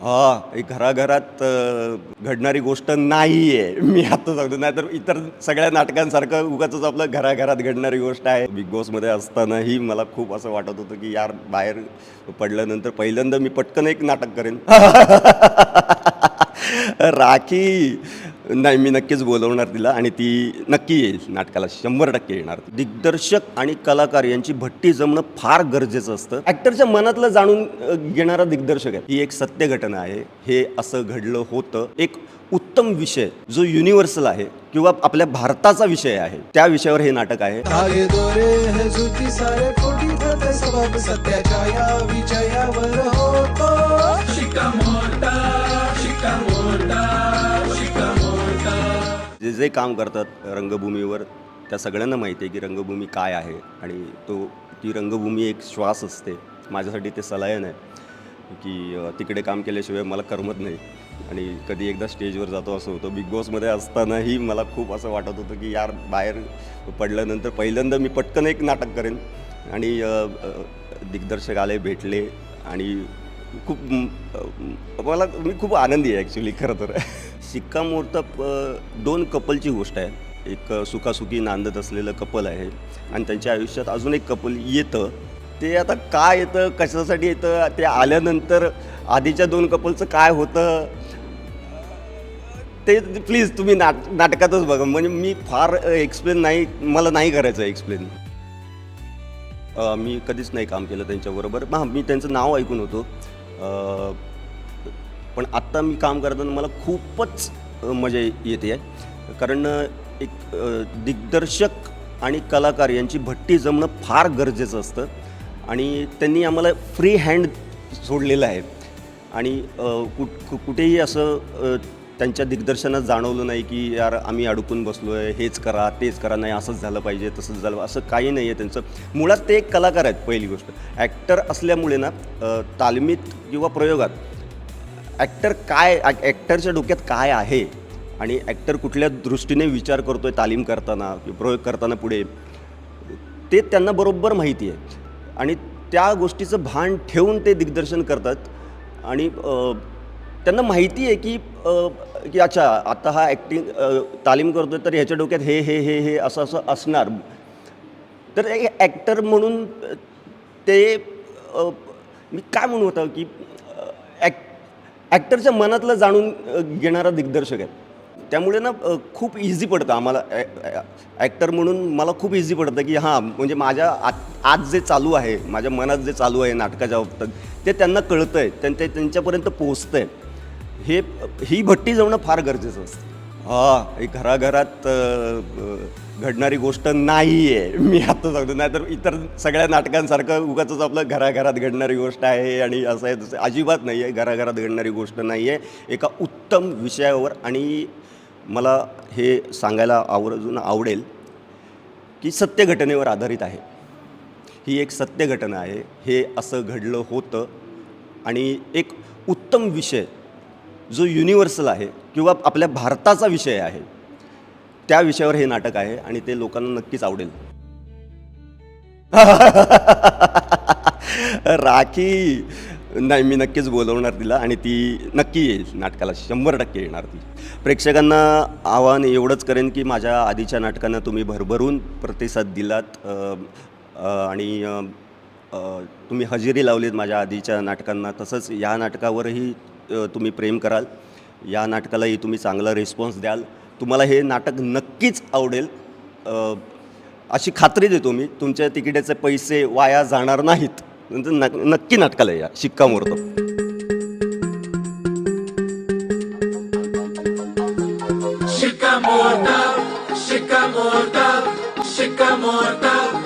ही घराघरात घडणारी गोष्ट नाही आहे. मी आता सांगतो, नाहीतर इतर सगळ्या नाटकांसारखं उगाचच आपलं घराघरात घडणारी गोष्ट आहे. बिग बॉसमध्ये असतानाही मला खूप असं वाटत होतं की यार बाहेर पडल्यानंतर पहिल्यांदा मी पटकन एक नाटक करेन. राखी नाही, मी नक्कीच बोलवणार तिला आणि ती नक्की येईल नाटकाला, 100% येणार. दिग्दर्शक आणि कलाकार यांची भट्टी जमणं फार गरजेचं असतं. ॲक्टरच्या मनातलं जाणून घेणारा दिग्दर्शक आहे. ही एक सत्य घटना आहे. हे असं घडलं होतं. एक उत्तम विषय जो युनिव्हर्सल आहे किंवा आपल्या भारताचा विषय आहे, त्या विषयावर हे नाटक आहे. जे जे काम करतात रंगभूमीवर त्या सगळ्यांना माहिती आहे की रंगभूमी काय आहे आणि ती रंगभूमी एक श्वास असते. माझ्यासाठी ते सलायन आहे की तिकडे काम केल्याशिवाय मला करमत नाही आणि कधी एकदा स्टेजवर जातो असं होतं. बिग बॉसमध्ये असतानाही मला खूप असं वाटत होतं की यार बाहेर पडल्यानंतर पहिल्यांदा मी पटकन एक नाटक करेन आणि दिग्दर्शक आले, भेटले आणि मी खूप आनंदी आहे ॲक्च्युली खरं तर. शिक्कामोर्तब 2 कपलची गोष्ट आहे. एक सुखासुखी नांदत असलेलं कपल आहे आणि त्यांच्या आयुष्यात अजून एक कपल येतं. ते आता काय येतं, कशासाठी येतं, ते आल्यानंतर आधीच्या 2 कपलचं काय होतं ते प्लीज तुम्ही नाटकातच बघा. म्हणजे मी फार एक्सप्लेन नाही, मला नाही करायचं एक्सप्लेन. मी कधीच नाही काम केलं त्यांच्याबरोबर. मी त्यांचं नाव ऐकून होतो, पण आत्ता मी काम करताना मला खूपच मजा येते आहे. कारण एक दिग्दर्शक आणि कलाकार यांची भट्टी जमणं फार गरजेचं असतं आणि त्यांनी आम्हाला फ्री हँड सोडलेलं आहे आणि कुठेही असं त्यांच्या दिग्दर्शनात जाणवलं नाही की यार आम्ही अडकून बसलो आहे, हेच करा तेच करा, नाही असंच झालं पाहिजे तसंच झालं, असं काही नाही आहे त्यांचं. मुळात ते एक कलाकार आहेत. पहिली गोष्ट, ॲक्टर असल्यामुळे ना तालमीत किंवा प्रयोगात ॲक्टरच्या डोक्यात काय आहे आणि ॲक्टर कुठल्या दृष्टीने विचार करतो आहे तालीम करताना प्रयोग करताना पुढे, ते त्यांना बरोबर माहिती आहे आणि त्या गोष्टीचं भान ठेवून ते दिग्दर्शन करतात आणि त्यांना माहिती आहे की अच्छा आता हा तालीम करतो आहे तर ह्याच्या डोक्यात हे हे हे हे असं असं असणार. तर एक ॲक्टर म्हणून ते मी काय म्हणू होतं की ॲक्टरच्या मनातलं जाणून घेणारा दिग्दर्शक आहे. त्यामुळे ना खूप इझी पडतं आम्हाला. ॲक्टर म्हणून मला खूप इझी पडतं की हां, म्हणजे माझ्या आज जे चालू आहे, माझ्या मनात जे चालू आहे नाटकाच्या बाबतीत, ते त्यांना कळतं आहे, त्यांच्यापर्यंत पोचतं आहे. ही भट्टी जमणं फार गरजेचं असतं. ही घराघरात घडणारी गोष्ट नाही आहे. मी आता सांगतो, नाहीतर इतर सगळ्या नाटकांसारखं उगाचच आपलं घराघरात घडणारी गोष्ट आहे आणि असं आहे तसं अजिबात नाही आहे. घराघरात घडणारी गोष्ट नाही आहे. एका उत्तम विषयावर, आणि मला हे सांगायला आवर्जून आवडेल की सत्य घटनेवर आधारित आहे. ही एक सत्य घटना आहे. हे असं घडलं होतं आणि एक उत्तम विषय जो युनिव्हर्सल आहे किंवा आपल्या भारताचा विषय आहे, त्या विषयावर हे नाटक आहे आणि ते लोकांना नक्कीच आवडेल. राखी नाही, मी नक्कीच बोलवणार तिला आणि ती नक्की येईल नाटकाला, 100% येणार ती. प्रेक्षकांना आव्हान एवढंच करेन की माझ्या आधीच्या नाटकांना तुम्ही भरभरून प्रतिसाद दिलात आणि तुम्ही हजेरी लावलीत माझ्या आधीच्या नाटकांना. तसंच या नाटकावरही तुम्ही प्रेम कराल. या नाटकालाही तुम्ही चांगला रिस्पॉन्स द्याल. तुम्हाला हे नाटक नक्कीच आवडेल अशी खात्री देतो मी. तुमच्या तिकिटाचे पैसे वाया जाणार नाहीत. नक्की नाटकाला या. शिक्कामोर्तब. शिक्कामोर्तब, शिक्कामोर्तब, शिक्कामोर्तब.